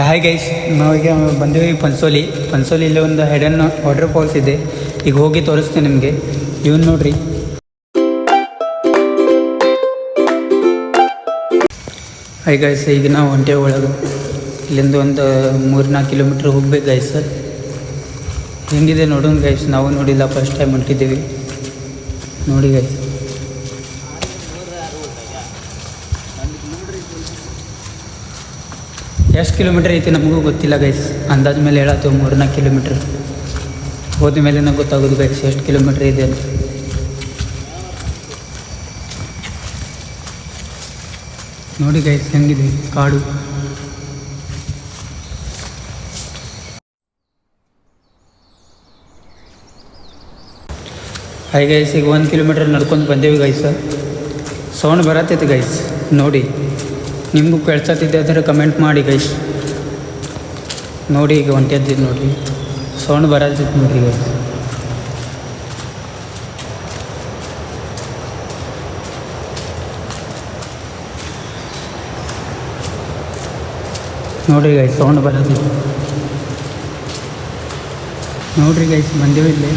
Hi guys, ನಾವೀಗ ಬಂದಿವಿ ಪನ್ಸೋಲಿಯಲ್ಲಿ ಒಂದು ಹೆಡನ್ ವಾಟರ್ ಫಾಲ್ಸ್ ಇದೆ. ಈಗ ಹೋಗಿ ತೋರಿಸ್ತೀನಿ ನಿಮಗೆ. ಇವನ್ ನೋಡ್ರಿ. ಹಾಯ್ ಗೈಸ್, ಈಗ ನಾವು ಒಂಟೆ ಒಳಗೆ ಇಲ್ಲಿಂದ ಒಂದು 3-4 ಕಿಲೋಮೀಟ್ರ್ ಹೋಗ್ಬೇಕು ಗೈಸ್. ಹೆಂಗಿದೆ ನೋಡೋಣ ಗೈಸ್. ನಾವು ನೋಡಿಲ್ಲ, ಫಸ್ಟ್ ಟೈಮ್ ಹೊಂಟಿದ್ದೀವಿ. ನೋಡಿ ಗೈಸ್, ಎಷ್ಟು ಕಿಲೋಮೀಟ್ರ್ ಐತಿ ನಮಗೂ ಗೊತ್ತಿಲ್ಲ ಗೈಸ್. ಅಂದಾಜು ಮೇಲೆ ಹೇಳತ್ತೀವಿ 3-4 ಕಿಲೋಮೀಟ್ರ್. ಹೋದ ಮೇಲೆ ನಂಗೆ ಗೊತ್ತಾಗೋದು ಗೈಸ್ ಎಷ್ಟು ಕಿಲೋಮೀಟ್ರ್ ಇದೆ ಅಂತ. ನೋಡಿ ಗೈಸ್ ಹೆಂಗಿದೆ ಕಾಡು. ಹಾಯ್ ಗೈಸ್, ಈಗ 1 ಕಿಲೋಮೀಟ್ರ್ ನಡ್ಕೊಂಡು ಬಂದೇವಿ ಗೈಸ್. ಸೌಂಡ್ ಬರತ್ತೈತೆ ಗೈಸ್. ನೋಡಿ, ನಿಮಗೂ ಕೇಳ್ಸತ್ತಿದ್ದೆ ಅದರ ಕಮೆಂಟ್ ಮಾಡಿ ಗೈಸ್. ನೋಡಿ ಈಗ ಹೊಂಟಿದ್ದು ನೋಡಿರಿ, ಸೌಂಡ್ ಬರತ್ತೈತೆ ನೋಡಿರಿ ಗೈಸ್. ನೋಡಿರಿ ಗೈಸ್, ಸೌಂಡ್ ಬರತ್ತೈತೆ. ನೋಡಿರಿ ಗೈಸ್, ಬಂದೇವಿ ಇಲ್ಲಿ.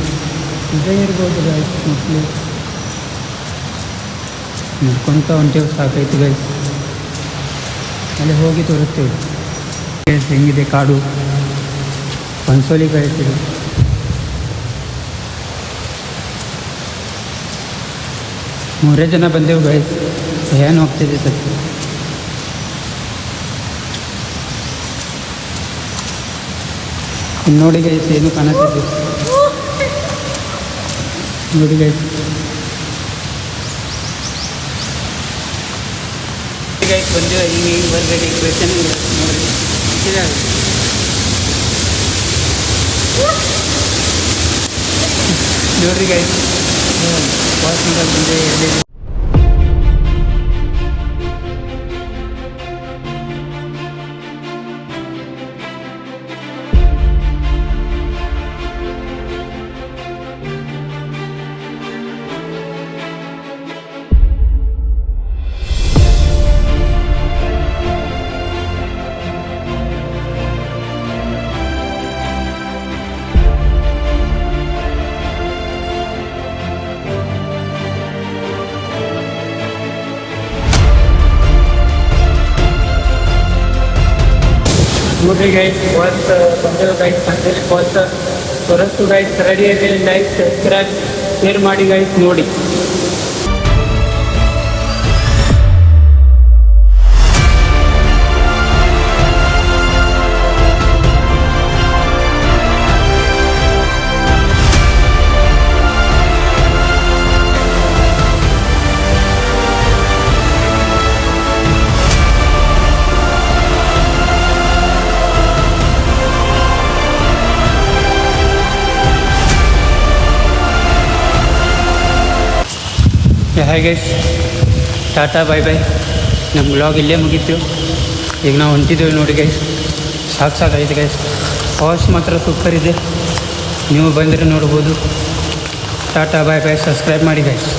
ಇದೇ ಇರ್ಬೋದು ಗೈಸ್, ಮೋಸ್ಟ್ಲಿ ನಡ್ಕೊತ ಹೊಂಟೇವು, ಸಾಕೈತಿ ಗೈಸ್. ಅಲ್ಲಿ ಹೋಗಿ ತೋರಿಸ್ತೇವೆ ಗೈಸ್ ಹೆಂಗಿದೆ ಕಾಡು. ಪನ್ಸೋಲಿ ಗೈಸ್ ಇದು. ಮೂರೇ ಜನ ಬಂದೆವು ಗೈಸ್. ಏನು ಹೋಗ್ತಿದೆ ಸರ್. ನೋಡಿ ಗೈಸ್, ಏನು ಕಾಣುತ್ತಿದೆ ನೋಡಿ ಗೈಸ್. ಗೈಸ್ ಬಂದಿವೆ, ಈಗ ಬರಬೇಕು. ಕ್ವೆಶ್ಚನ್ ನೋಡಿ ನೋಡ್ರಿ ಗೈಸ್, ವಾಶ್ರೂಮ್ ಬಂದೆ ಎಲ್ಲಿ. ನೋಡ್ರಿ ಗೈಸ್, ಬಂದೇವು ಗೈಸ್. ಪನ್ಸೋಲಿ ಫಾಲ್ಸ್ ತೋರಿಸ್ತು ಗೈಸ್. ರೆಡಿ ಇದೆ. ಲೈಕ್, ಸಬ್ಸ್ಕ್ರೈಬ್, ಶೇರ್ ಮಾಡಿ ಗೈಸ್. ನೋಡಿ hi guys, tata bye bye. ನಮ್ಮ ಬ್ಲಾಗ್ ಇಲ್ಲೇ ಮುಗೀತು. ಈಗ ನಾವು ಹೊಂಟಿದ್ದೇವೆ ನೋಡಿ ಗೈಸ್. ಸಾಕಾಗಿದೆ ಗೈಸ್. ಫಾಲ್ಸ್ ಮಾತ್ರ ಸೂಪರ್ ಇದೆ. ನೀವು ಬಂದರೆ ನೋಡ್ಬೋದು. ಟಾಟಾ ಬಾಯ್ ಬಾಯ್. ಸಬ್ಸ್ಕ್ರೈಬ್ ಮಾಡಿ ಗೈಸ್.